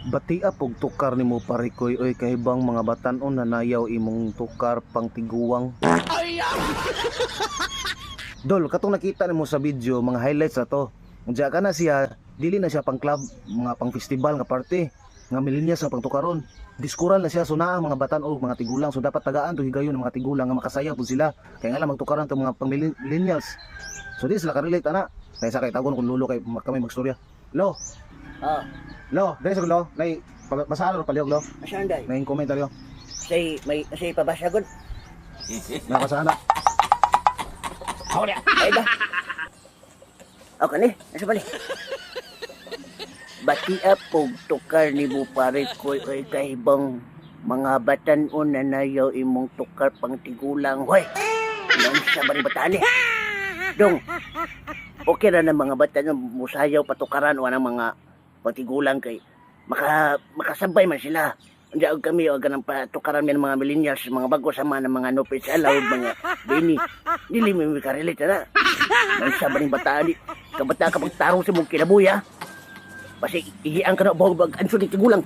Batia pog tukar nimo parikoy oy kahibang mga batan-on na nayaw imong tukar pang tiguwang. Dol, katong nakita nimo sa video, mga highlights na to. Unsa ka na siya, dili na siya pang club, mga pang festival nga party, nga millennials sa pangtukaron. Diskural na siya, so naa mga batan-on mga tigulang, so dapat tagaan to higayon ng mga tigulang nga makasayaw po sila. Kaya nga lang magtukaran to mga pang millennials. So di sila ka-relate ana. Kaya sa kay tagon kung lulo kay kami magstorya. Lo, Ah, lo, dahil sa lo, nay basahan ro palihog lo. asan day? Nay komentaryo. Say pabasa gud. Nakasahan na. Ay ba? O kani, asa bali? Batia pog tukar ni mo pare koy oy kahibang mga batan-on na nayaw imong tukar pang tigulang. Hoy. Nang sa bari batani. Dong. Okay ra na mga batan musayaw patukaran o ng mga pagtigulang kay makasabay man sila. Diyan kami o ganang patukaran ng mga millennials, mga bago sama ng mga nopit sa alaw, mga bini. Dili mo makarelate na. Nang sa baring bataan, kabata ka pagtarong sa mong kinabuya. Basi ihiang ka na bahog anso ni tigulang.